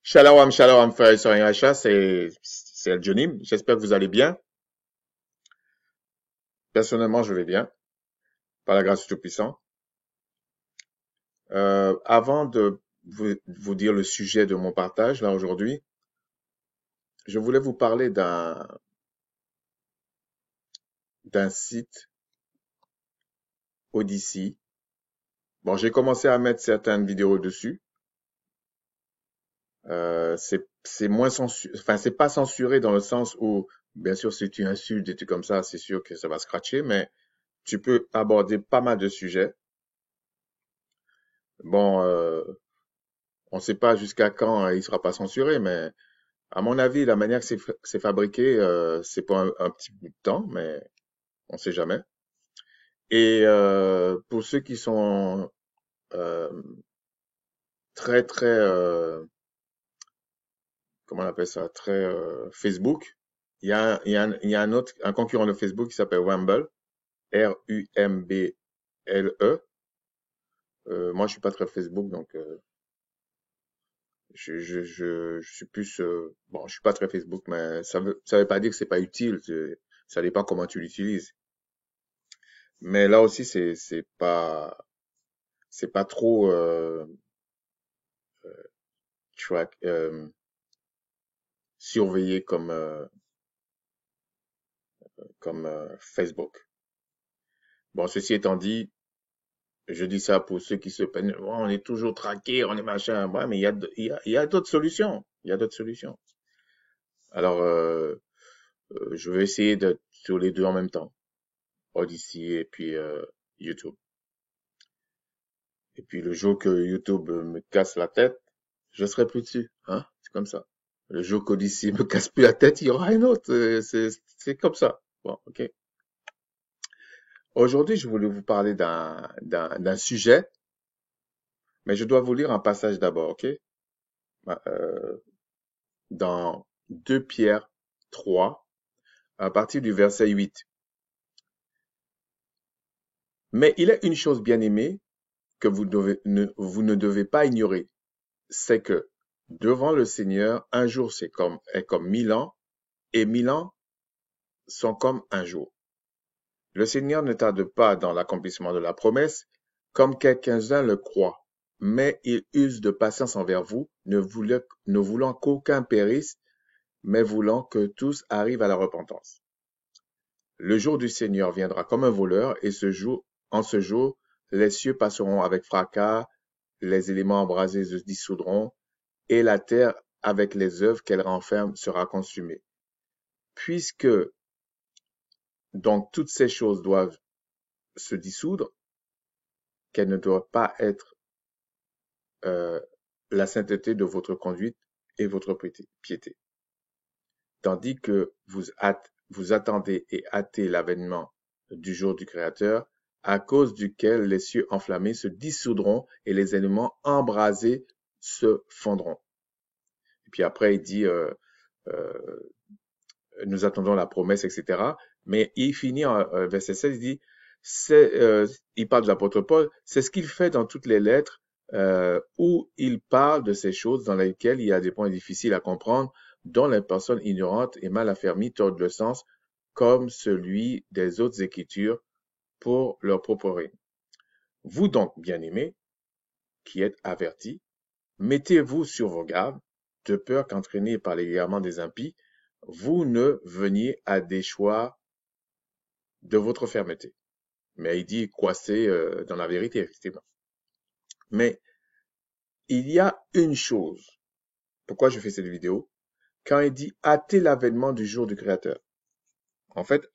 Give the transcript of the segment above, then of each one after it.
Shalom, shalom, frère et sœurs Racha, c'est El Jonim. J'espère que vous allez bien. Personnellement, je vais bien, par la grâce du Tout-Puissant. Avant de vous dire le sujet de mon partage, là, aujourd'hui, je voulais vous parler d'un site Odyssey. Bon, j'ai commencé à mettre certaines vidéos dessus. C'est moins censuré, enfin, c'est pas censuré dans le sens où, bien sûr, si tu insultes des trucs comme ça, c'est sûr que ça va scratcher, mais tu peux aborder pas mal de sujets. Bon, on ne sait pas jusqu'à quand il sera pas censuré, mais à mon avis, la manière que c'est fabriqué, c'est pour un petit bout de temps, mais on ne sait jamais. Et pour ceux qui sont euh, très très comment on appelle ça, très Facebook, il y a un concurrent de Facebook qui s'appelle Rumble, Rumble. Moi, je suis pas très Facebook, donc je suis plus bon, je suis pas très Facebook, mais ça veut pas dire que c'est pas utile. Ça dépend comment tu l'utilises. Mais là aussi, c'est pas trop track surveillé comme Facebook. Bon, ceci étant dit, je dis ça pour ceux qui se plaignent. Oh, on est toujours traqué, on est machin. Ouais, mais il y a d'autres solutions. Il y a d'autres solutions. Alors, je vais essayer d'être sur les deux en même temps. Odyssey et puis YouTube. Et puis le jour que YouTube me casse la tête, je serai plus dessus. Hein? C'est comme ça. Le jour qu'Odyssey me casse plus la tête, il y aura un autre. C'est comme ça. Bon, ok. Aujourd'hui, je voulais vous parler d'un sujet, mais je dois vous lire un passage d'abord, ok? Euh, Dans 2 Pierre 3, à partir du verset 8. Mais il est une chose bien aimée que vous ne devez pas ignorer, c'est que devant le Seigneur, un jour est comme 1000 ans, et 1000 ans sont comme un jour. Le Seigneur ne tarde pas dans l'accomplissement de la promesse, comme quelques-uns le croient, mais il use de patience envers vous, ne voulant qu'aucun périsse, mais voulant que tous arrivent à la repentance. Le jour du Seigneur viendra comme un voleur, et en ce jour, les cieux passeront avec fracas, les éléments embrasés se dissoudront, et la terre, avec les œuvres qu'elle renferme, sera consumée. Puisque donc toutes ces choses doivent se dissoudre, qu'elles ne doivent pas être euh, la sainteté de votre conduite et votre piété. Tandis que vous attendez et hâtez l'avènement du jour du Créateur, à cause duquel les cieux enflammés se dissoudront et les éléments embrasés se fondront. Et puis après, il dit, euh, nous attendons la promesse, etc. Mais il finit en verset 16, il dit, il parle de l'apôtre Paul, c'est ce qu'il fait dans toutes les lettres où il parle de ces choses dans lesquelles il y a des points difficiles à comprendre, dont les personnes ignorantes et mal affermies tordent le sens, comme celui des autres écritures pour leur propre règne. Vous donc, bien-aimés, qui êtes avertis, mettez-vous sur vos gardes, de peur qu'entraînés par l'égarement des impies, vous ne veniez à des choix de votre fermeté. Mais il dit coincé dans la vérité, effectivement. Mais il y a une chose. Pourquoi je fais cette vidéo? Quand il dit hâter l'avènement du jour du Créateur. En fait,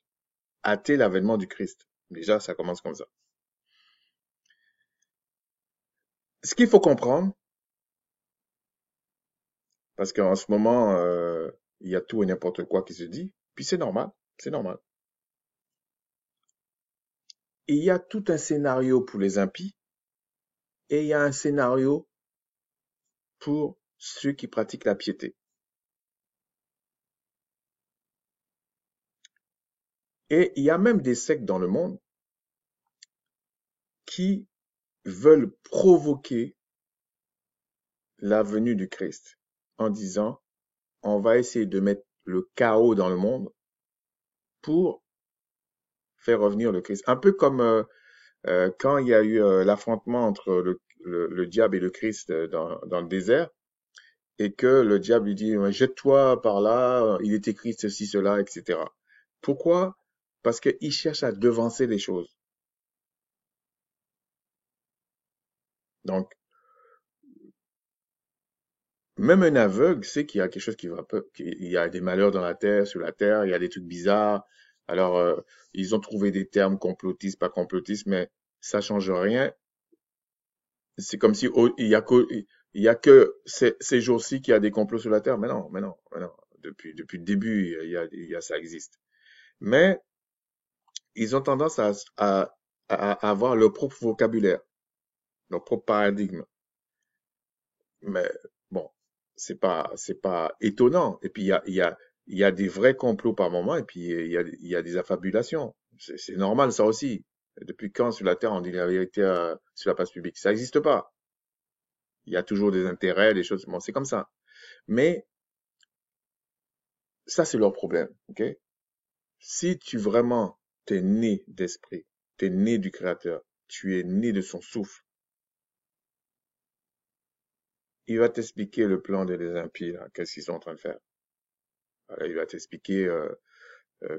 hâter l'avènement du Christ. Déjà, ça commence comme ça. Ce qu'il faut comprendre, parce qu'en ce moment, il y a tout et n'importe quoi qui se dit, puis c'est normal, c'est normal. Il y a tout un scénario pour les impies et il y a un scénario pour ceux qui pratiquent la piété. Et il y a même des sectes dans le monde qui veulent provoquer la venue du Christ. en disant, on va essayer de mettre le chaos dans le monde pour faire revenir le Christ. Un peu comme quand il y a eu l'affrontement entre le diable et le Christ dans le désert, et que le diable lui dit, ouais, jette-toi par là, il est écrit ceci, cela, etc. Pourquoi? Parce qu'il cherche à devancer les choses. Donc, même un aveugle sait qu'il y a quelque chose qui va pas, qu'il y a des malheurs dans la terre, sur la terre, il y a des trucs bizarres. Alors, ils ont trouvé des termes complotistes, pas complotistes, mais ça change rien. C'est comme si il y a que ces jours-ci qu'il y a des complots sur la terre. Mais non, mais non, mais non. Depuis le début, ça existe. Mais ils ont tendance à avoir leur propre vocabulaire, leur propre paradigme. Mais bon, c'est pas étonnant. Et puis il y a des vrais complots par moment, et puis il y a des affabulations. C'est normal, ça aussi. Depuis quand sur la Terre on dit la vérité sur la place publique? Ça n'existe pas. Il y a toujours des intérêts, des choses. Bon, c'est comme ça. Mais ça, c'est leur problème, ok? Si tu vraiment t'es né d'esprit, t'es né du Créateur, tu es né de son souffle, il va t'expliquer le plan des impies, là, qu'est-ce qu'ils sont en train de faire. Voilà, il va t'expliquer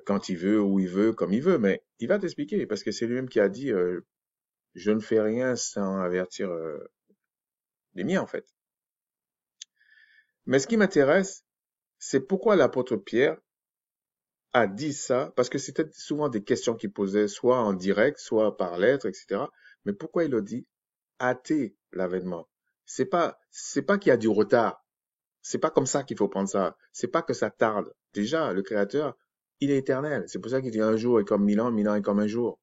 quand il veut, où il veut, comme il veut, mais il va t'expliquer parce que c'est lui-même qui a dit je ne fais rien sans avertir les miens, en fait. Mais ce qui m'intéresse, c'est pourquoi l'apôtre Pierre a dit ça, parce que c'était souvent des questions qu'il posait, soit en direct, soit par lettre, etc. Mais pourquoi il a dit hâter l'avènement? C'est pas qu'il y a du retard. C'est pas comme ça qu'il faut prendre ça. C'est pas que ça tarde. Déjà, le Créateur, il est éternel. C'est pour ça qu'il dit un jour est comme 1000 ans est comme un jour.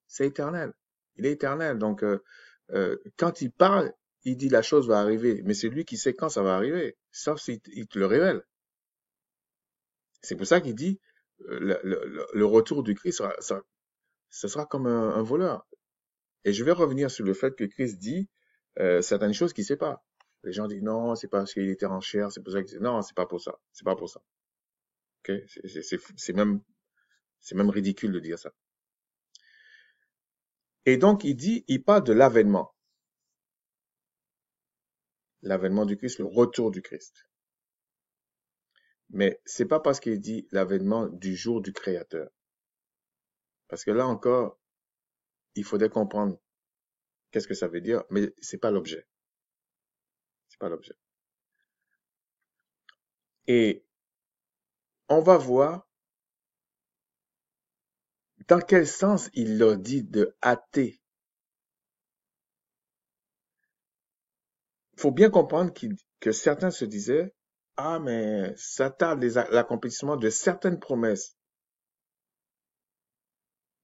C'est éternel. Il est éternel. Donc, quand il parle, il dit la chose va arriver. Mais c'est lui qui sait quand ça va arriver. Sauf s'il te le révèle. C'est pour ça qu'il dit le retour du Christ ce sera comme un voleur. Et je vais revenir sur le fait que Christ dit certaines choses qu'il ne sait pas. Les gens disent non, c'est parce qu'il était en chair, c'est pour ça que non, c'est pas pour ça. C'est pas pour ça. Ok? C'est même ridicule de dire ça. Et donc, il parle de l'avènement. L'avènement du Christ, le retour du Christ. Mais c'est pas parce qu'il dit l'avènement du jour du Créateur. Parce que là encore, il faudrait comprendre qu'est-ce que ça veut dire, mais c'est pas l'objet. C'est pas l'objet. Et on va voir dans quel sens il leur dit de hâter. Il faut bien comprendre que certains se disaient, ah, mais ça tarde l'accomplissement de certaines promesses.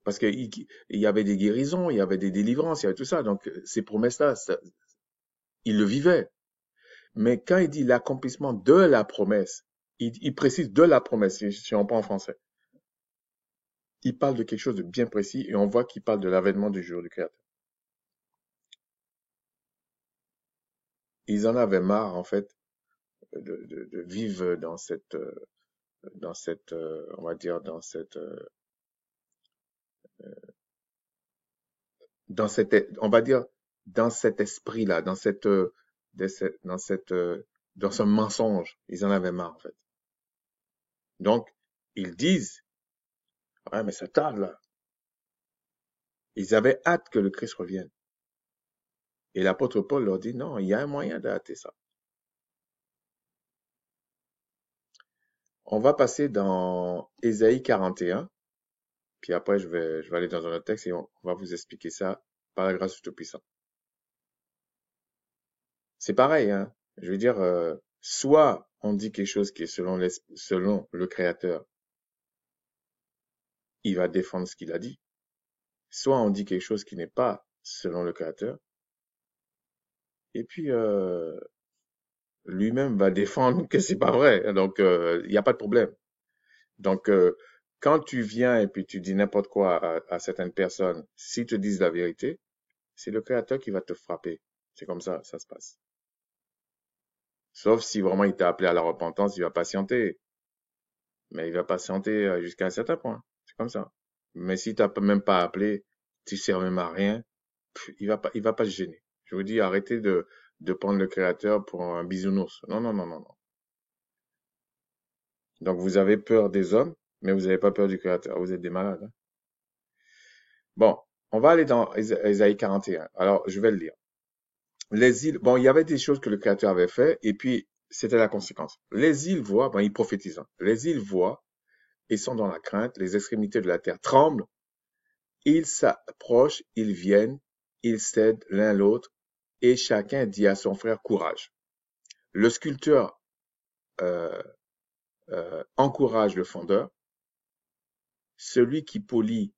Parce qu'il y avait des guérisons, il y avait des délivrances, il y avait tout ça. Donc, ces promesses-là, il le vivait. Mais quand il dit l'accomplissement de la promesse, il précise de la promesse, si on prend en français. Il parle de quelque chose de bien précis et on voit qu'il parle de l'avènement du jour du Créateur. Ils en avaient marre, en fait, de vivre dans cette, on va dire, on va dire, dans cet esprit-là, dans ce mensonge. Ils en avaient marre, en fait. Donc, ils disent, ouais, mais ça tarde, là. Ils avaient hâte que le Christ revienne. Et l'apôtre Paul leur dit, non, il y a un moyen de hâter ça. On va passer dans Ésaïe 41, puis après je vais aller dans un autre texte et on va vous expliquer ça par la grâce du Tout-Puissant. C'est pareil, hein. Je veux dire, soit on dit quelque chose qui est selon le Créateur, il va défendre ce qu'il a dit. Soit on dit quelque chose qui n'est pas selon le Créateur, et puis lui-même va défendre que c'est pas vrai. Donc il n'y a pas de problème. Donc quand tu viens et puis tu dis n'importe quoi à certaines personnes, s'ils te disent la vérité, c'est le Créateur qui va te frapper. C'est comme ça se passe. Sauf si vraiment il t'a appelé à la repentance, il va patienter. Mais il va patienter jusqu'à un certain point. C'est comme ça. Mais si t'as même pas appelé, tu sers même à rien, il va pas se gêner. Je vous dis, arrêtez de prendre le Créateur pour un bisounours. Non, non, non, non, non. Donc vous avez peur des hommes, mais vous n'avez pas peur du Créateur. Vous êtes des malades, hein. Bon, on va aller dans Ésaïe 41. Alors, je vais le lire. Les îles, bon, il y avait des choses que le Créateur avait fait, et puis c'était la conséquence. Les îles voient, bon, il prophétise, hein. Les îles voient et sont dans la crainte, les extrémités de la terre tremblent, ils s'approchent, ils viennent, ils cèdent l'un l'autre, et chacun dit à son frère courage. Le sculpteur euh, encourage le fondeur, celui qui polit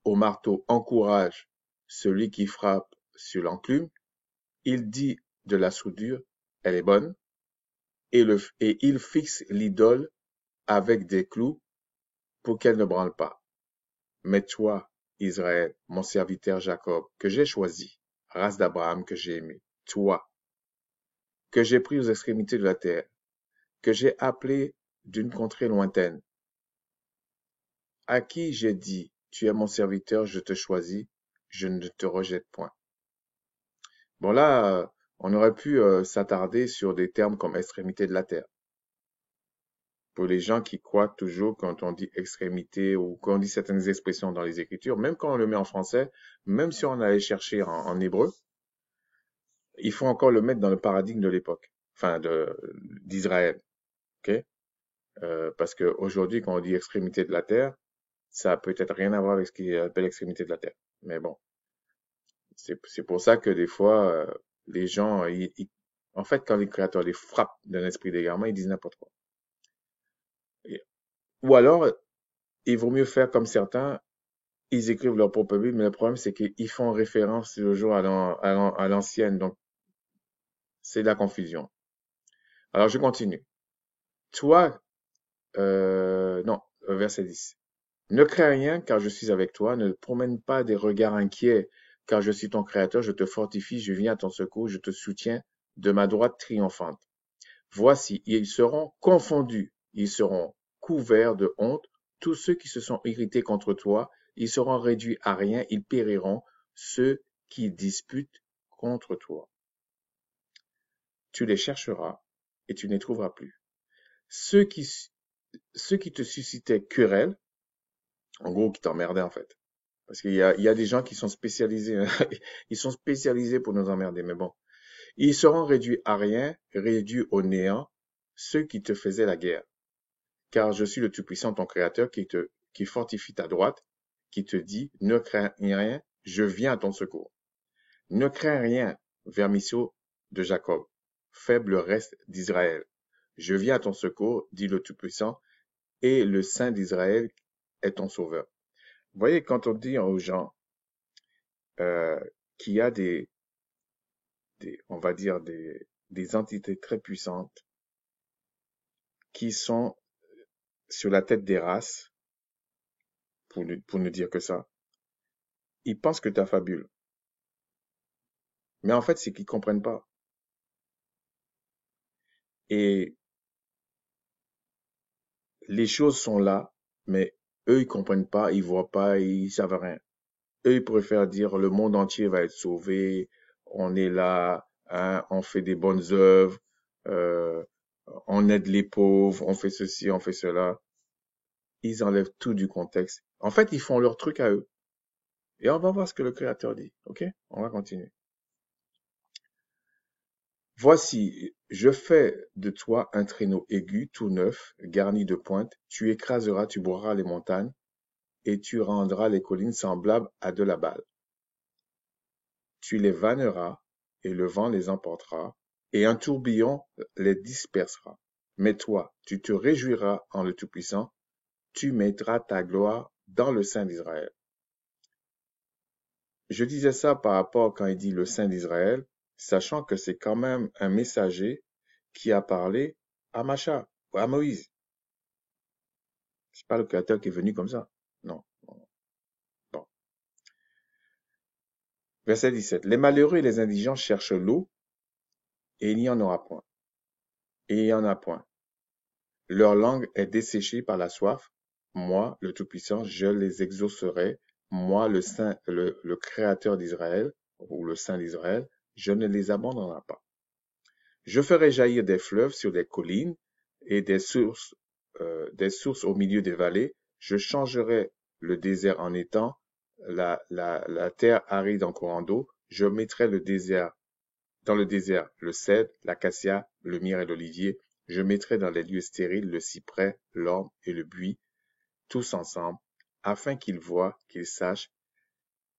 au marteau encourage celui qui frappe sur l'enclume, il dit de la soudure, elle est bonne, et il fixe l'idole avec des clous pour qu'elle ne branle pas. Mais toi, Israël, mon serviteur Jacob, que j'ai choisi, race d'Abraham que j'ai aimé, toi, que j'ai pris aux extrémités de la terre, que j'ai appelé d'une contrée lointaine, à qui j'ai dit, tu es mon serviteur, je te choisis, je ne te rejette point. Bon là, on aurait pu s'attarder sur des termes comme extrémité de la terre. Pour les gens qui croient toujours quand on dit extrémité ou quand on dit certaines expressions dans les Écritures, même quand on le met en français, même si on allait chercher en hébreu, il faut encore le mettre dans le paradigme de l'époque, enfin d'Israël, ok? Parce que aujourd'hui, quand on dit extrémité de la terre, ça a peut-être rien à voir avec ce qu'il appelle extrémité de la terre. Mais bon, c'est pour ça que des fois, les gens, en fait, quand les créateurs les frappent d'un esprit d'égarement, ils disent n'importe quoi. Ou alors, il vaut mieux faire comme certains, ils écrivent leur propre Bible, mais le problème, c'est qu'ils font référence toujours à l'ancienne, donc c'est de la confusion. Alors, je continue. Toi, non, verset 10. Ne crains rien, car je suis avec toi. Ne promène pas des regards inquiets, car je suis ton créateur. Je te fortifie, je viens à ton secours, je te soutiens de ma droite triomphante. Voici, ils seront confondus, ils seront couverts de honte. Tous ceux qui se sont irrités contre toi, ils seront réduits à rien, ils périront, ceux qui disputent contre toi. Tu les chercheras et tu ne les trouveras plus. Ceux qui te suscitaient querelle, en gros, qui t'emmerdaient en fait. Parce qu'il y a des gens qui sont spécialisés, ils sont spécialisés pour nous emmerder, mais bon. Ils seront réduits à rien, réduits au néant, ceux qui te faisaient la guerre. Car je suis le Tout-Puissant, ton Créateur, qui fortifie ta droite, qui te dit, ne crains rien, je viens à ton secours. Ne crains rien, vermisseau de Jacob, faible reste d'Israël. Je viens à ton secours, dit le Tout-Puissant, et le Saint d'Israël est ton sauveur. Vous voyez, quand on dit aux gens qu'il y a on va dire des entités très puissantes qui sont sur la tête des races, pour ne dire que ça, ils pensent que tu as fabule. Mais en fait, c'est qu'ils comprennent pas. Et les choses sont là, mais eux, ils comprennent pas, ils voient pas, ils savent rien. Eux, ils préfèrent dire le monde entier va être sauvé, on est là, hein, on fait des bonnes œuvres, euh, on aide les pauvres, on fait ceci, on fait cela. Ils enlèvent tout du contexte. En fait, ils font leur truc à eux. Et on va voir ce que le Créateur dit. Ok? On va continuer. Voici, je fais de toi un traîneau aigu, tout neuf, garni de pointes. Tu écraseras, tu boiras les montagnes, et tu rendras les collines semblables à de la balle. Tu les vanneras, et le vent les emportera, et un tourbillon les dispersera. Mais toi, tu te réjouiras en le Tout-Puissant, tu mettras ta gloire dans le Saint d'Israël. Je disais ça par rapport quand il dit le Saint d'Israël, sachant que c'est quand même un messager qui a parlé à Macha, ou à Moïse. C'est pas le Créateur qui est venu comme ça. Non. Bon. Verset 17. Les malheureux et les indigents cherchent l'eau, et il n'y en aura point. et il n'y en a point. Leur langue est desséchée par la soif. Moi, le Tout-Puissant, je les exaucerai. Moi, le Saint, le Créateur d'Israël, ou le Saint d'Israël, je ne les abandonnerai pas. Je ferai jaillir des fleuves sur des collines et des sources au milieu des vallées. Je changerai le désert en étang, la terre aride en courant d'eau. Je mettrai dans le désert le cèdre, l'acacia, le myrrhe et l'olivier. Je mettrai dans les lieux stériles le cyprès, l'orme et le buis, tous ensemble, afin qu'ils voient, qu'ils sachent,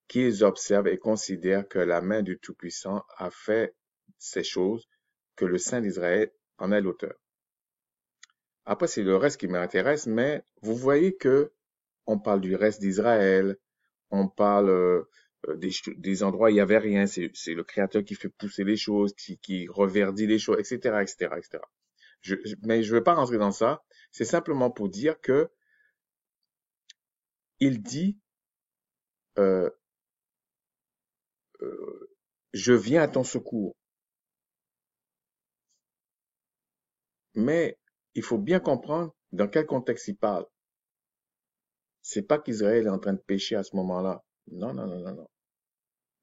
qu'ils observent et considèrent que la main du Tout-Puissant a fait ces choses, que le Saint d'Israël en est l'auteur. Après, c'est le reste qui m'intéresse, mais vous voyez que on parle du reste d'Israël, on parle des endroits où il n'y avait rien, c'est le Créateur qui fait pousser les choses, qui reverdit les choses, etc., etc., etc. Mais je ne vais pas rentrer dans ça, c'est simplement pour dire que il dit euh, je viens à ton secours. Mais il faut bien comprendre dans quel contexte il parle. C'est pas qu'Israël est en train de pécher à ce moment-là. Non, non, non, non, non.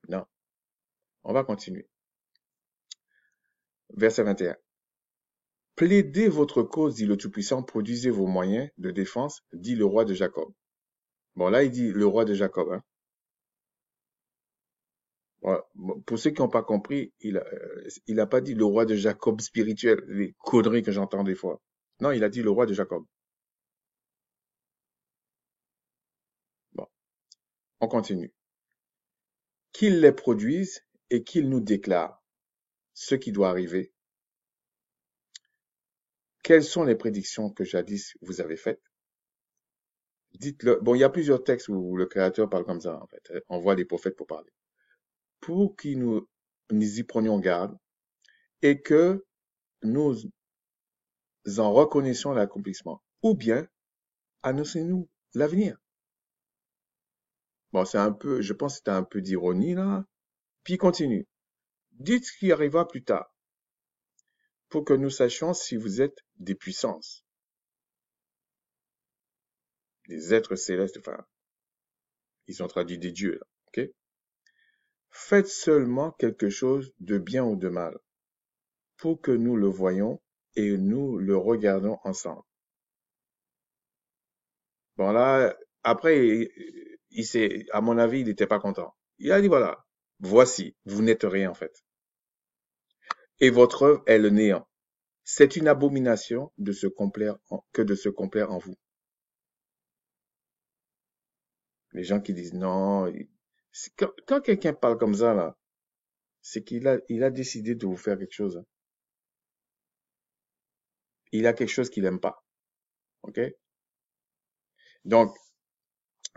Non. On va continuer. Verset 21. Plaidez votre cause, dit le Tout-Puissant, produisez vos moyens de défense, dit le roi de Jacob. Bon, là, il dit le roi de Jacob. Hein. Voilà. Bon, pour ceux qui n'ont pas compris, il a pas dit le roi de Jacob spirituel, les conneries que j'entends des fois. Non, il a dit le roi de Jacob. Bon, on continue. Qu'il les produise et qu'il nous déclare ce qui doit arriver. Quelles sont les prédictions que jadis vous avez faites? Dites-le. Bon, il y a plusieurs textes où le Créateur parle comme ça, en fait. On voit les prophètes pour parler. Pour que nous y prenions garde et que nous en reconnaissions l'accomplissement. Ou bien, annoncez-nous l'avenir. Bon, je pense que c'était un peu d'ironie, là. Puis il continue. Dites ce qui arrivera plus tard, pour que nous sachions si vous êtes des puissances, des êtres célestes, enfin, ils ont traduit des dieux, là, ok? Faites seulement quelque chose de bien ou de mal, pour que nous le voyions et nous le regardons ensemble. Bon là, après, à mon avis, il n'était pas content. Il a dit voilà, voici, vous n'êtes rien en fait. Et votre œuvre est le néant. C'est une abomination que de se complaire en vous. Les gens qui disent non, quand quelqu'un parle comme ça là, c'est qu'il a décidé de vous faire quelque chose. Hein. Il a quelque chose qu'il n'aime pas. Ok? Donc,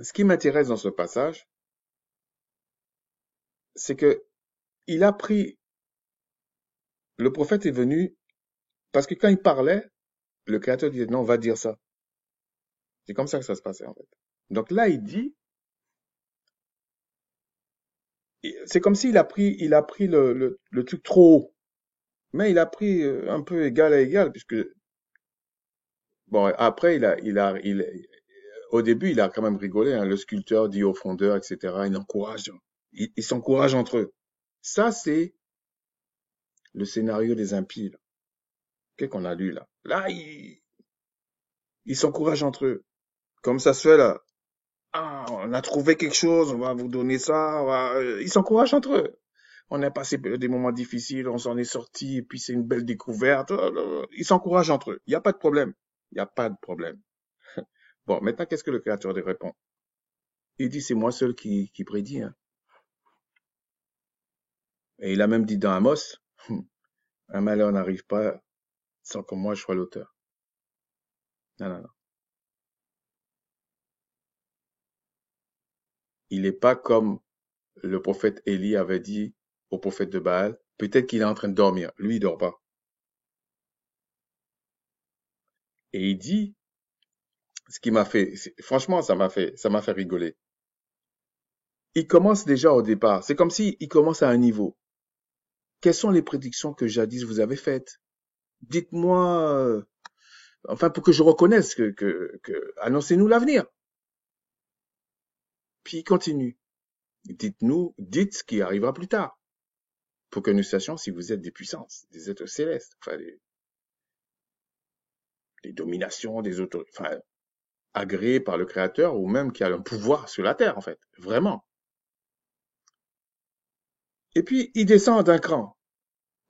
ce qui m'intéresse dans ce passage, c'est que le prophète est venu, parce que quand il parlait, le Créateur disait non, va dire ça. C'est comme ça que ça se passait en fait. Donc là, il dit, c'est comme s'il a pris le truc trop haut, mais il a pris un peu égal à égal, puisque bon, après au début, il a quand même rigolé. Hein, le sculpteur dit au fondeur, etc. Il encourage, ils s'encouragent entre eux. Ça, c'est le scénario des impies. Qu'est-ce qu'on a lu là? Là, ils s'encouragent entre eux. Comme ça se fait là. Ah, on a trouvé quelque chose, on va vous donner ça. Ils s'encouragent entre eux. On a passé des moments difficiles, on s'en est sorti, et puis c'est une belle découverte. Ils s'encouragent entre eux. Il n'y a pas de problème. Il n'y a pas de problème. Bon, maintenant, qu'est-ce que le Créateur répond? Il dit, c'est moi seul qui prédis. Hein. Et il a même dit dans Amos, un malheur n'arrive pas sans que moi je sois l'auteur. Non, non, non. Il n'est pas comme le prophète Élie avait dit au prophète de Baal, peut-être qu'il est en train de dormir. Lui, il dort pas. Et il dit, ce qui m'a fait, franchement, ça m'a fait rigoler. Il commence déjà au départ. C'est comme si il commence à un niveau. Quelles sont les prédictions que jadis vous avez faites? dites-moi, enfin, pour que je reconnaisse annoncez-nous l'avenir. Puis il continue. Dites ce qui arrivera plus tard, pour que nous sachions si vous êtes des puissances, des êtres célestes, enfin, des dominations, des autorités, enfin, agréées par le Créateur, ou même qui a un pouvoir sur la terre, en fait, vraiment. Et puis, il descend d'un cran.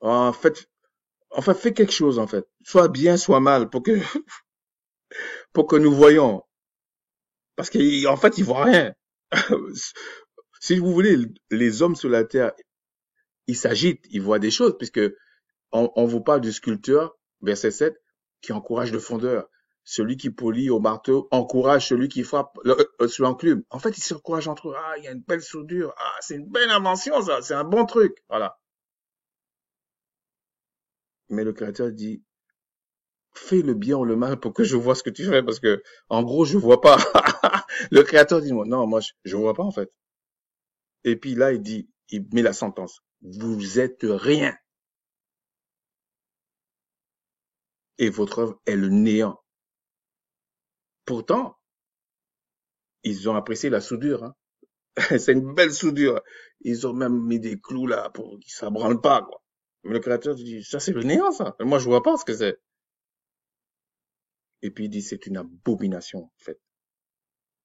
En fait, fais quelque chose, en fait. Soit bien, soit mal, pour que nous voyons. Parce qu'en fait, il voit rien. Si vous voulez, les hommes sur la terre, ils s'agitent, ils voient des choses, puisque on vous parle du sculpteur, verset 7, qui encourage le fondeur. Celui qui polit au marteau encourage celui qui frappe sur l'enclume. En fait, ils s'encouragent entre eux. Ah, il y a une belle soudure. Ah, c'est une belle invention, ça. C'est un bon truc. Voilà. Mais le Créateur dit, fais le bien ou le mal pour que je vois ce que tu fais, parce que, en gros, je vois pas. Le Créateur dit, non, moi, je vois pas, en fait. Et puis là, il met la sentence. Vous êtes rien. Et votre œuvre est le néant. Pourtant, ils ont apprécié la soudure, hein. C'est une belle soudure. Ils ont même mis des clous là pour que ça branle pas, quoi. Mais le Créateur dit, ça c'est le néant, ça. Moi, je vois pas ce que c'est. Et puis il dit, c'est une abomination, en fait,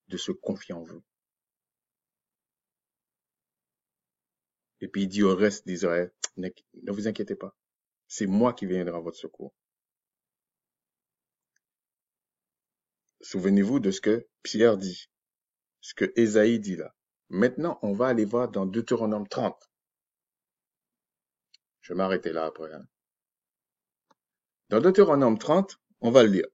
de se confier en vous. Et puis il dit au reste d'Israël, ne vous inquiétez pas. C'est moi qui viendrai à votre secours. Souvenez-vous de ce que Pierre dit, ce que Ésaïe dit là. Maintenant, on va aller voir dans Deutéronome 30. Je vais m'arrêter là après, hein. Dans Deutéronome 30, on va le lire.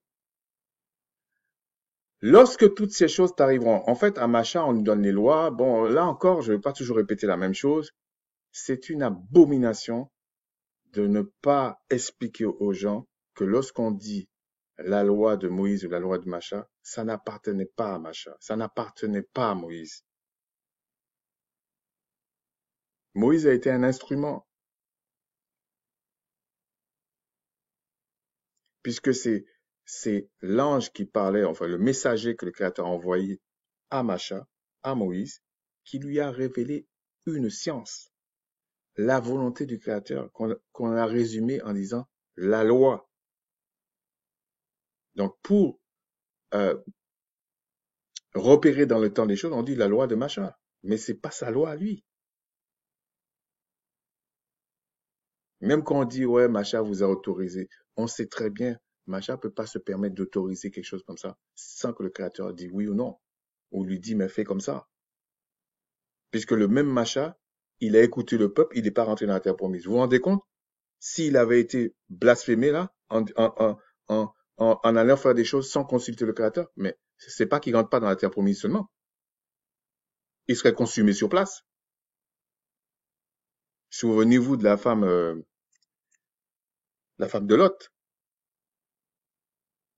Lorsque toutes ces choses t'arriveront, en fait, à Macha, on nous donne les lois. Bon, là encore, je ne vais pas toujours répéter la même chose. C'est une abomination de ne pas expliquer aux gens que lorsqu'on dit la loi de Moïse ou la loi de Macha, ça n'appartenait pas à Macha, ça n'appartenait pas à Moïse. Moïse a été un instrument, puisque c'est l'ange qui parlait, enfin le messager que le Créateur a envoyé à Macha, à Moïse, qui lui a révélé une science, la volonté du Créateur, qu'on a résumée en disant la loi. Donc pour repérer dans le temps des choses, on dit la loi de Macha, mais c'est pas sa loi à lui. Même quand on dit ouais, Macha vous a autorisé, on sait très bien, Macha peut pas se permettre d'autoriser quelque chose comme ça sans que le Créateur dise oui ou non, ou lui dit mais fais comme ça. Puisque le même Macha, il a écouté le peuple, il n'est pas rentré dans la terre promise. Vous vous rendez compte? S'il avait été blasphémé là, en allant faire des choses sans consulter le Créateur, mais c'est pas qu'il rentre pas dans la terre promise seulement. Il serait consumé sur place. Souvenez-vous de la femme de Lot.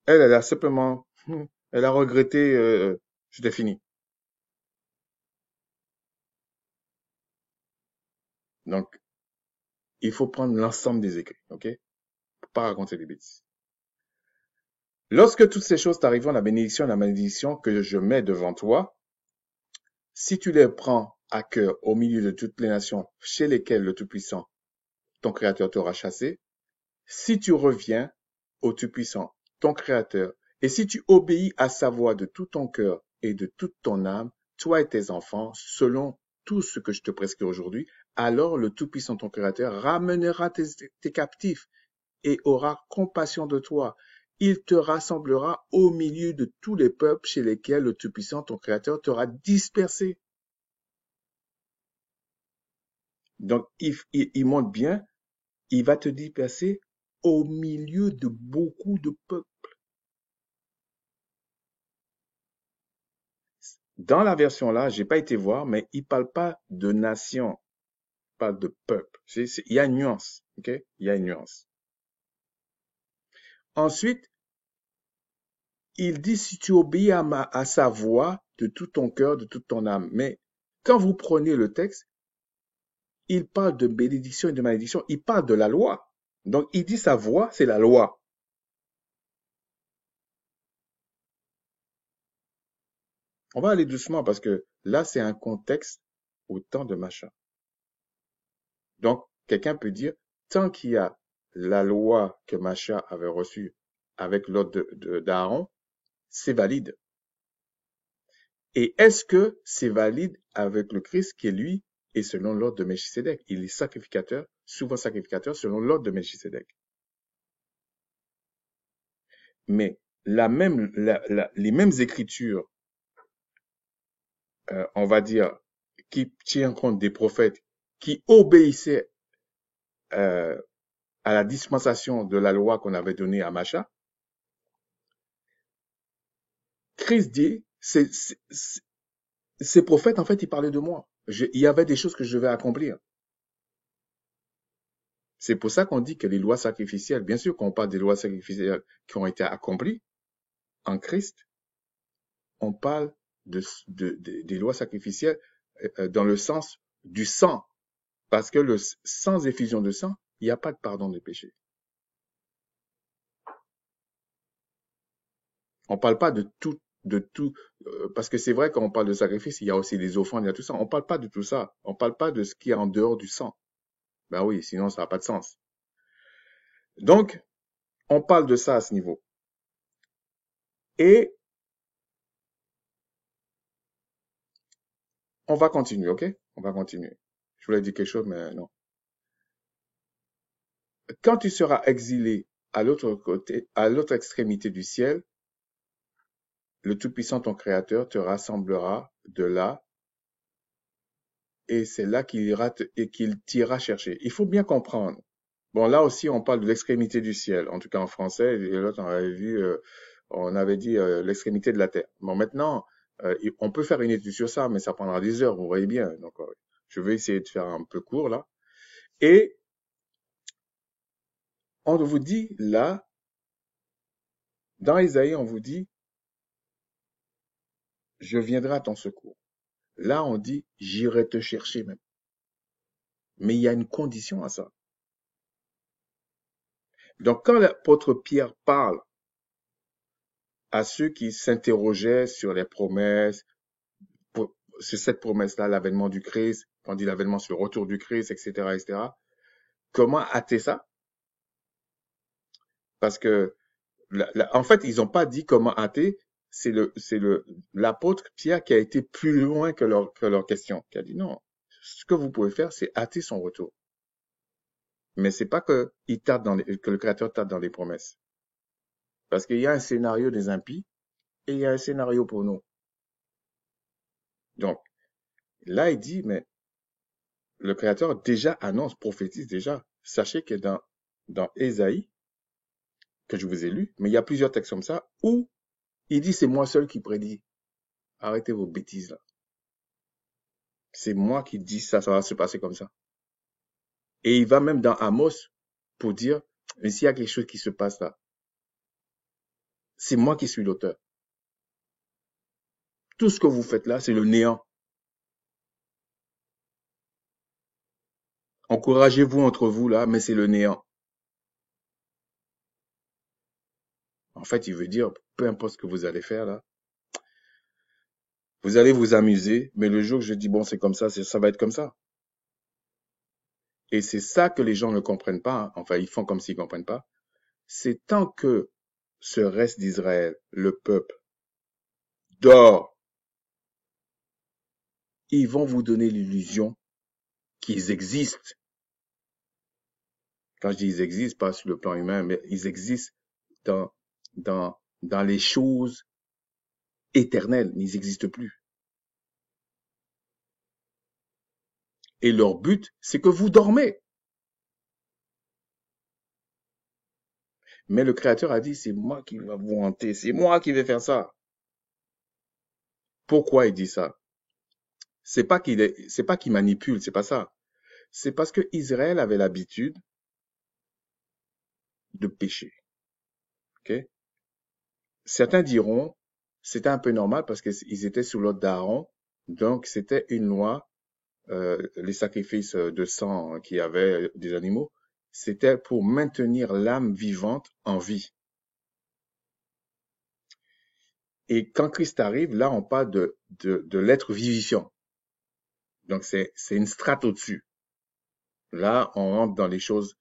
Elle a simplement, elle a regretté, c'était fini. Donc, il faut prendre l'ensemble des écrits, ok? Pour pas raconter des bêtises. Lorsque toutes ces choses t'arriveront, la bénédiction et la malédiction que je mets devant toi, si tu les prends à cœur au milieu de toutes les nations chez lesquelles le Tout-Puissant, ton Créateur, t'aura chassé, si tu reviens au Tout-Puissant, ton Créateur, et si tu obéis à sa voix de tout ton cœur et de toute ton âme, toi et tes enfants, selon tout ce que je te prescris aujourd'hui, alors le Tout-Puissant, ton Créateur, ramènera tes captifs et aura compassion de toi. Il te rassemblera au milieu de tous les peuples chez lesquels le Tout-Puissant, ton Créateur, t'aura dispersé. Donc, il montre bien, il va te disperser au milieu de beaucoup de peuples. Dans la version là, j'ai pas été voir, mais il parle pas de nation, il parle de peuple. Il y a une nuance, ok? Il y a une nuance. Ensuite, il dit si tu obéis à sa voix de tout ton cœur, de toute ton âme. Mais quand vous prenez le texte, il parle de bénédiction et de malédiction. Il parle de la loi. Donc, il dit sa voix, c'est la loi. On va aller doucement parce que là, c'est un contexte au temps de Macha. Donc, quelqu'un peut dire, tant qu'il y a la loi que Macha avait reçue avec l'ordre d'Aaron, c'est valide. Et est-ce que c'est valide avec le Christ qui, lui, est selon l'ordre de Melchisédek? Il est sacrificateur, souvent sacrificateur selon l'ordre de Melchisédek. Mais les mêmes écritures, on va dire, qui tiennent compte des prophètes qui obéissaient à la dispensation de la loi qu'on avait donnée à Macha, Christ dit, ces prophètes, en fait, ils parlaient de moi. Il y avait des choses que je devais accomplir. C'est pour ça qu'on dit que les lois sacrificielles, bien sûr qu'on parle des lois sacrificielles qui ont été accomplies en Christ, on parle des lois sacrificielles dans le sens du sang. Parce que sans effusion de sang, il n'y a pas de pardon des péchés. On ne parle pas de tout, parce que c'est vrai quand on parle de sacrifice, il y a aussi les offrandes, il y a tout ça. On ne parle pas de tout ça. On ne parle pas de ce qui est en dehors du sang. Ben oui, sinon ça n'a pas de sens. Donc, on parle de ça à ce niveau. Et on va continuer, ok? On va continuer. Je voulais dire quelque chose, mais non. Quand tu seras exilé à l'autre côté, à l'autre extrémité du ciel, le Tout-Puissant, ton Créateur, te rassemblera de là, et c'est là qu'il t'ira chercher. Il faut bien comprendre. Bon, là aussi, on parle de l'extrémité du ciel, en tout cas en français, et l'autre, on avait dit l'extrémité de la terre. Bon, maintenant, on peut faire une étude sur ça, mais ça prendra des heures, vous voyez bien. Donc, je vais essayer de faire un peu court là. Et on vous dit là, dans Isaïe, on vous dit, je viendrai à ton secours. Là, on dit, j'irai te chercher même. Mais il y a une condition à ça. Donc, quand l'apôtre Pierre parle à ceux qui s'interrogeaient sur les promesses, sur cette promesse-là, l'avènement du Christ, on dit l'avènement sur le retour du Christ, etc., etc., comment hâter ça? Parce que, en fait, ils n'ont pas dit comment hâter, c'est l'apôtre Pierre qui a été plus loin que leur question, qui a dit non, ce que vous pouvez faire, c'est hâter son retour. Mais c'est pas que le Créateur tarde dans les promesses. Parce qu'il y a un scénario des impies et il y a un scénario pour nous. Donc, là, il dit, mais le Créateur déjà annonce, prophétise déjà. Sachez que dans Ésaïe, que je vous ai lu, mais il y a plusieurs textes comme ça, où il dit, c'est moi seul qui prédis. Arrêtez vos bêtises là. C'est moi qui dis ça, ça va se passer comme ça. Et il va même dans Amos pour dire, mais s'il y a quelque chose qui se passe là, c'est moi qui suis l'auteur. Tout ce que vous faites là, c'est le néant. Encouragez-vous entre vous là, mais c'est le néant. En fait, il veut dire, peu importe ce que vous allez faire là, vous allez vous amuser, mais le jour que je dis, bon, c'est comme ça va être comme ça. Et c'est ça que les gens ne comprennent pas, hein. Enfin, ils font comme s'ils ne comprennent pas. C'est tant que ce reste d'Israël, le peuple, dort, ils vont vous donner l'illusion qu'ils existent. Quand je dis ils existent, pas sur le plan humain, mais ils existent dans, dans les choses éternelles, mais ils n'existent plus. Et leur but, c'est que vous dormez. Mais le Créateur a dit, c'est moi qui vais vous hanter, c'est moi qui vais faire ça. Pourquoi il dit ça? C'est pas qu'il manipule, c'est pas ça. C'est parce que Israël avait l'habitude de pécher. Okay? Certains diront, c'était un peu normal parce qu'ils étaient sous l'ordre d'Aaron, donc c'était une loi, les sacrifices de sang qu'il y avait des animaux, C'était pour maintenir l'âme vivante en vie. Et quand Christ arrive, là, on parle de l'être vivifiant. Donc, c'est une strate au-dessus. Là, on rentre dans les choses,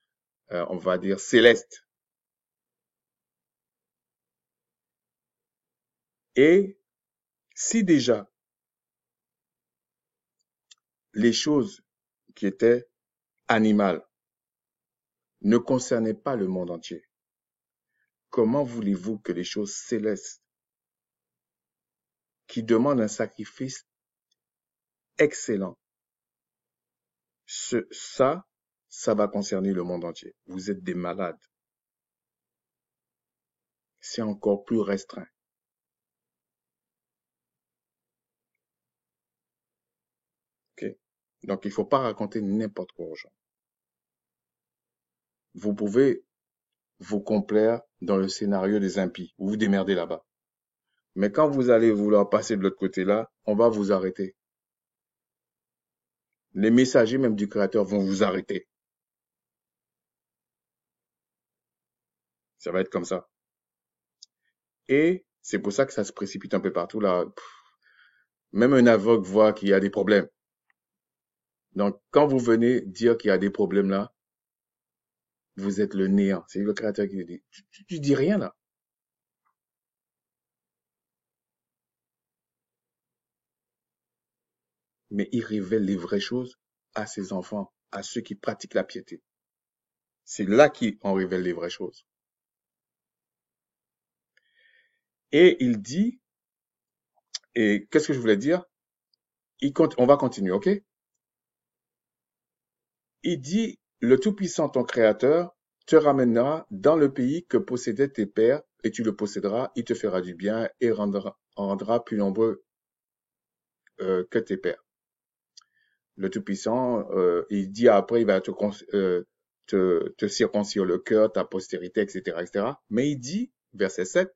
on va dire, célestes. Et si déjà les choses qui étaient animales ne concernaient pas le monde entier, comment voulez-vous que les choses célestes, qui demandent un sacrifice excellent, ça va concerner le monde entier? Vous êtes des malades. C'est encore plus restreint. Okay? Donc, il ne faut pas raconter n'importe quoi aux gens. Vous pouvez vous complaire dans le scénario des impies. Vous vous démerdez là-bas. Mais quand vous allez vouloir passer de l'autre côté-là, on va vous arrêter. Les messagers même du Créateur vont vous arrêter. Ça va être comme ça. Et c'est pour ça que ça se précipite un peu partout là. Même un aveugle voit qu'il y a des problèmes. Donc, quand vous venez dire qu'il y a des problèmes là, vous êtes le néant. C'est le Créateur qui le dit. Tu dis rien là. Mais il révèle les vraies choses à ses enfants, à ceux qui pratiquent la piété. C'est là qu'on révèle les vraies choses. Et il dit, et qu'est-ce que je voulais dire? On va continuer, ok? Il dit, le Tout-Puissant, ton Créateur, te ramènera dans le pays que possédaient tes pères, et tu le posséderas, il te fera du bien et rendra plus nombreux que tes pères. Le Tout-Puissant, il dit après, il va te circoncire le cœur, ta postérité, etc., etc. Mais il dit, verset 7,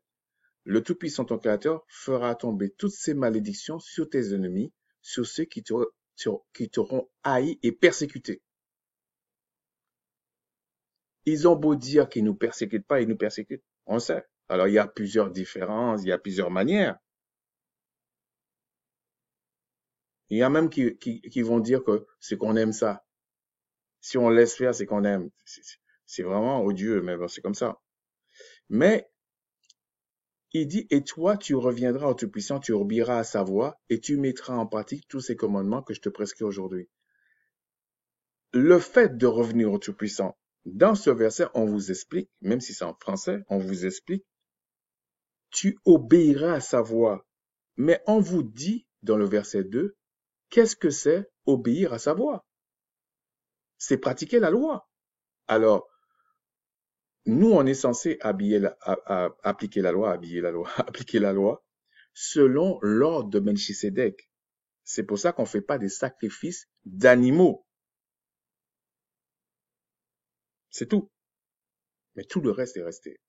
le Tout-Puissant, ton Créateur, fera tomber toutes ces malédictions sur tes ennemis, sur ceux qui t'auront haï et persécuté. Ils ont beau dire qu'ils nous persécutent pas, ils nous persécutent. On sait. Alors, il y a plusieurs différences, il y a plusieurs manières. Il y a même qui vont dire que c'est qu'on aime ça. Si on laisse faire, c'est qu'on aime. C'est vraiment odieux, mais bon, c'est comme ça. Mais il dit, et toi, tu reviendras au Tout-Puissant, tu obéiras à sa voix, et tu mettras en pratique tous ces commandements que je te prescris aujourd'hui. Le fait de revenir au Tout-Puissant, dans ce verset, on vous explique, même si c'est en français, on vous explique, tu obéiras à sa voix. Mais on vous dit, dans le verset 2, qu'est-ce que c'est obéir à sa voix? C'est pratiquer la loi. Alors, nous, on est censé appliquer la loi, appliquer la loi, selon l'ordre de Melchisédek. C'est pour ça qu'on ne fait pas des sacrifices d'animaux. C'est tout. Mais tout le reste est resté.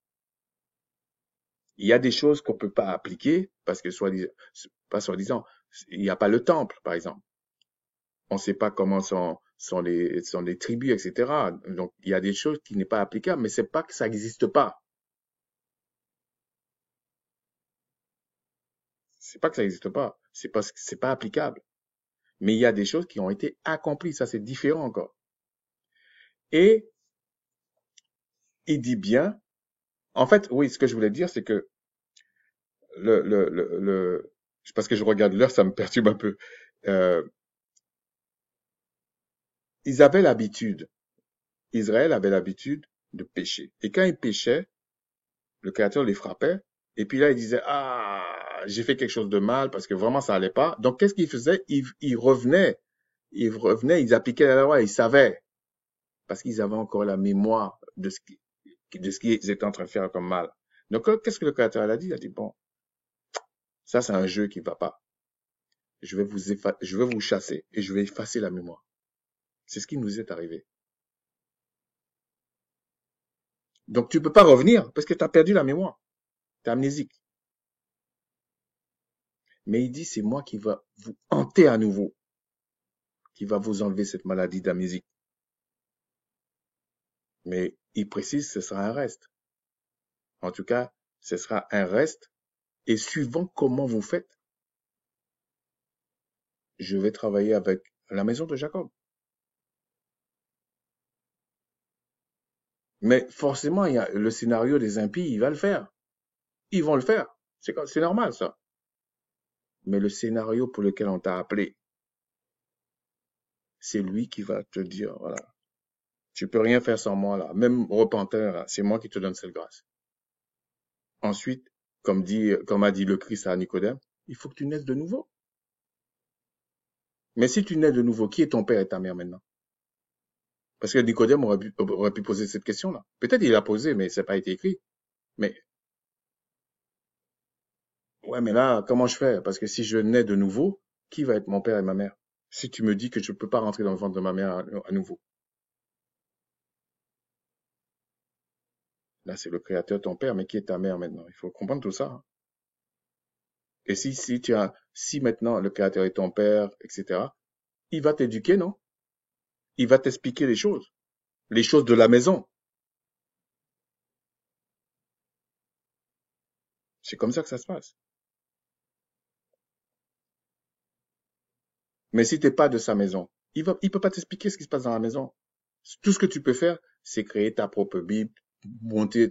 Il y a des choses qu'on ne peut pas appliquer parce que pas soi-disant, il n'y a pas le temple, par exemple. On ne sait pas comment sont les tribus, etc. Donc, il y a des choses qui n'est pas applicable, mais c'est pas que ça n'existe pas. C'est pas que ça n'existe pas. C'est parce que c'est pas applicable. Mais il y a des choses qui ont été accomplies. Ça, c'est différent encore. Et il dit bien, en fait, oui, ce que je voulais dire, c'est que parce que je regarde l'heure, ça me perturbe un peu. Euh, ils avaient l'habitude, Israël avait l'habitude de pécher. Et quand ils péchaient, le Créateur les frappait. Et puis là, il disait, ah, j'ai fait quelque chose de mal parce que vraiment ça allait pas. Donc, qu'est-ce qu'ils faisaient? Ils revenaient, ils appliquaient la loi, ils savaient. Parce qu'ils avaient encore la mémoire de ce qu'ils étaient en train de faire comme mal. Donc, qu'est-ce que le Créateur a dit? Il a dit, bon, ça, c'est un jeu qui va pas. Je vais vous chasser et je vais effacer la mémoire. C'est ce qui nous est arrivé. Donc, tu peux pas revenir parce que tu as perdu la mémoire. Tu es amnésique. Mais il dit, c'est moi qui va vous hanter à nouveau, qui va vous enlever cette maladie d'amnésie. Mais il précise que ce sera un reste. En tout cas, ce sera un reste. Et suivant comment vous faites, je vais travailler avec la maison de Jacob. Mais forcément, il y a le scénario des impies, il va le faire. Ils vont le faire. C'est normal, ça. Mais le scénario pour lequel on t'a appelé, c'est lui qui va te dire, voilà, tu peux rien faire sans moi, là. Même repentir, là, c'est moi qui te donne cette grâce. Ensuite, comme a dit le Christ à Nicodème, il faut que tu naisses de nouveau. Mais si tu nais de nouveau, qui est ton père et ta mère maintenant? Parce que Nicodème aurait pu poser cette question-là. Peut-être il l'a posé, mais ça n'a pas été écrit. Mais, ouais, mais là, comment je fais? Parce que si je nais de nouveau, qui va être mon père et ma mère? Si tu me dis que je ne peux pas rentrer dans le ventre de ma mère à nouveau. Là, c'est le créateur, ton père, mais qui est ta mère maintenant? Il faut comprendre tout ça, hein. Et si maintenant le créateur est ton père, etc., il va t'éduquer, non? Il va t'expliquer les choses de la maison. C'est comme ça que ça se passe. Mais si t'es pas de sa maison, il peut pas t'expliquer ce qui se passe dans la maison. Tout ce que tu peux faire, c'est créer ta propre Bible, monter,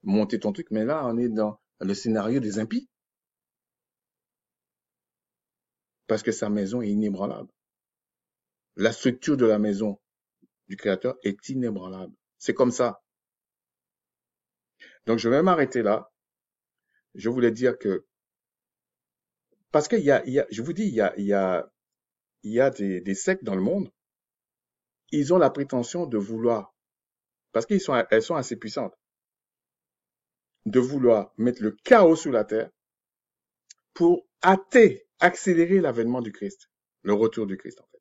monter ton truc. Mais là, on est dans le scénario des impies. Parce que sa maison est inébranlable. La structure de la maison du Créateur est inébranlable. C'est comme ça. Donc, je vais m'arrêter là. Je voulais dire que, parce je vous dis, il y a des sectes dans le monde. Ils ont la prétention de vouloir, parce elles sont assez puissantes, de vouloir mettre le chaos sur la terre pour accélérer l'avènement du Christ, le retour du Christ en fait.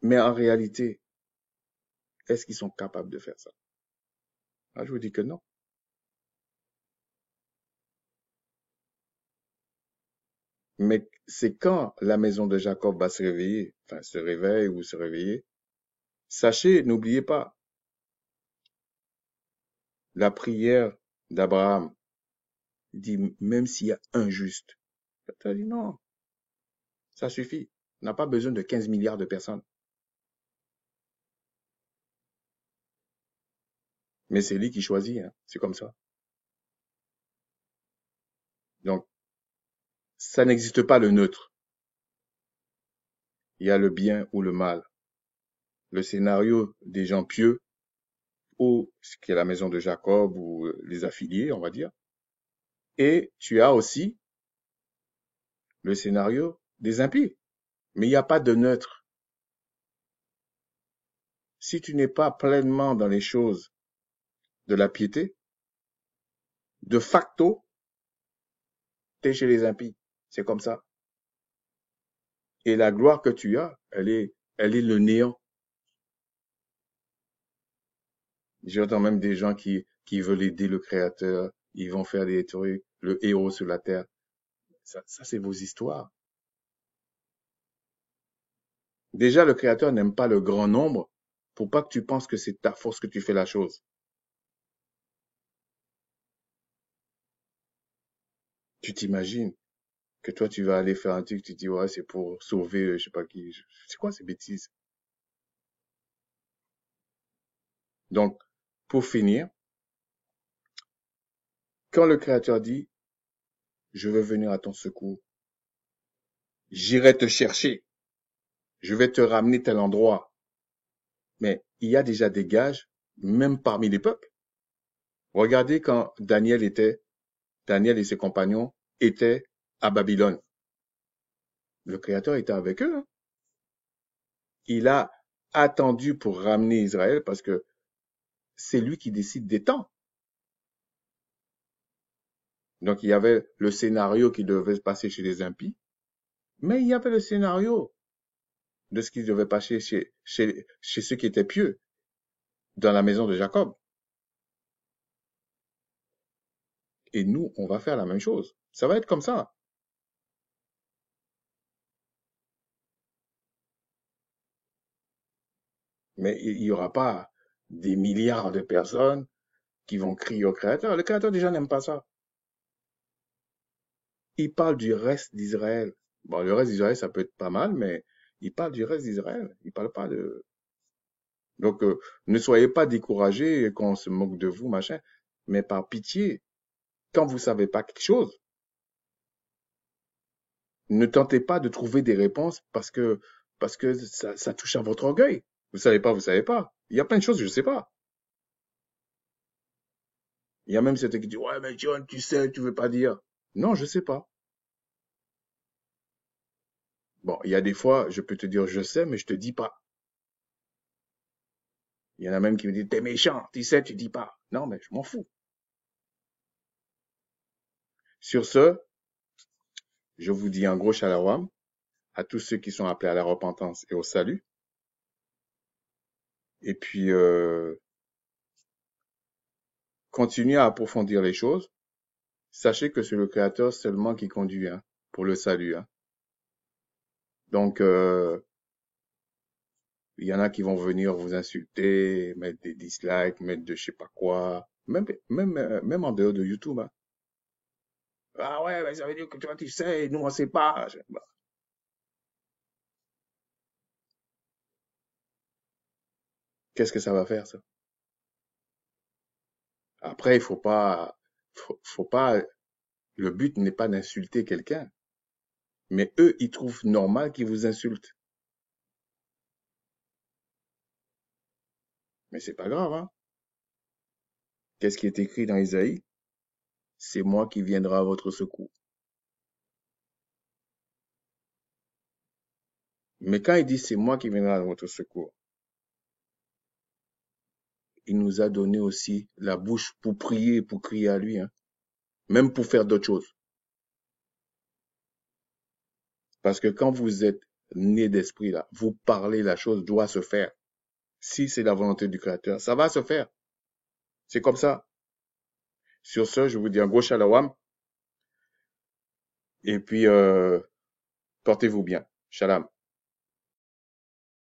Mais en réalité, est-ce qu'ils sont capables de faire ça? Ah, je vous dis que non. Mais c'est quand la maison de Jacob va se réveiller, enfin se réveille ou se réveiller, sachez, n'oubliez pas, la prière d'Abraham dit, même s'il y a un juste, tu as dit non, ça suffit. On n'a pas besoin de 15 milliards de personnes. Mais c'est lui qui choisit, hein. C'est comme ça. Donc, ça n'existe pas le neutre. Il y a le bien ou le mal. Le scénario des gens pieux, ou ce qui est la maison de Jacob, ou les affiliés, on va dire. Et tu as aussi le scénario des impies. Mais il n'y a pas de neutre. Si tu n'es pas pleinement dans les choses de la piété, de facto, tu es chez les impies. C'est comme ça. Et la gloire que tu as, elle est le néant. J'entends même des gens qui veulent aider le créateur, ils vont faire des trucs, le héros sur la terre. Ça c'est vos histoires. Déjà, le créateur n'aime pas le grand nombre pour pas que tu penses que c'est ta force que tu fais la chose. Tu t'imagines que toi, tu vas aller faire un truc, tu dis, ouais, c'est pour sauver, je sais pas qui. C'est quoi ces bêtises? Donc, pour finir, quand le créateur dit, je veux venir à ton secours, j'irai te chercher, je vais te ramener tel endroit. Mais il y a déjà des gages, même parmi les peuples. Regardez quand Daniel et ses compagnons étaient à Babylone. Le Créateur était avec eux, hein. Il a attendu pour ramener Israël parce que c'est lui qui décide des temps. Donc il y avait le scénario qui devait se passer chez les impies, mais il y avait le scénario de ce qui devait passer chez ceux qui étaient pieux dans la maison de Jacob. Et nous, on va faire la même chose. Ça va être comme ça. Mais il n'y aura pas des milliards de personnes qui vont crier au Créateur. Le Créateur déjà n'aime pas ça. Il parle du reste d'Israël. Bon, le reste d'Israël, ça peut être pas mal, mais il parle du reste d'Israël. Il parle pas de... Donc, ne soyez pas découragés quand on se moque de vous, machin. Mais par pitié, quand vous savez pas quelque chose, ne tentez pas de trouver des réponses parce que ça touche à votre orgueil. Vous savez pas, vous savez pas. Il y a plein de choses que je sais pas. Il y a même certains qui disent, ouais, mais John, tu sais, tu veux pas dire. Non, je sais pas. Bon, il y a des fois, je peux te dire, je sais, mais je te dis pas. Il y en a même qui me disent, t'es méchant, tu sais, tu dis pas. Non, mais je m'en fous. Sur ce, je vous dis un gros shalom à tous ceux qui sont appelés à la repentance et au salut. Et puis, continuez à approfondir les choses. Sachez que c'est le Créateur seulement qui conduit hein, pour le salut. Hein. Donc, il y en a qui vont venir vous insulter, mettre des dislikes, mettre de je sais pas quoi, même en dehors de YouTube. Hein. Ah ouais, mais ça veut dire que toi tu sais, nous on sait pas. Bah, qu'est-ce que ça va faire ça? Après, il faut pas. Le but n'est pas d'insulter quelqu'un, mais eux, ils trouvent normal qu'ils vous insultent. Mais c'est pas grave, hein. Qu'est-ce qui est écrit dans Isaïe? C'est moi qui viendrai à votre secours. Mais quand il dit c'est moi qui viendrai à votre secours, il nous a donné aussi la bouche pour prier, pour crier à lui, hein. Même pour faire d'autres choses. Parce que quand vous êtes né d'esprit, là, vous parlez, la chose doit se faire. Si c'est la volonté du Créateur, ça va se faire. C'est comme ça. Sur ce, je vous dis un gros shalom. Et puis, portez-vous bien. Shalom.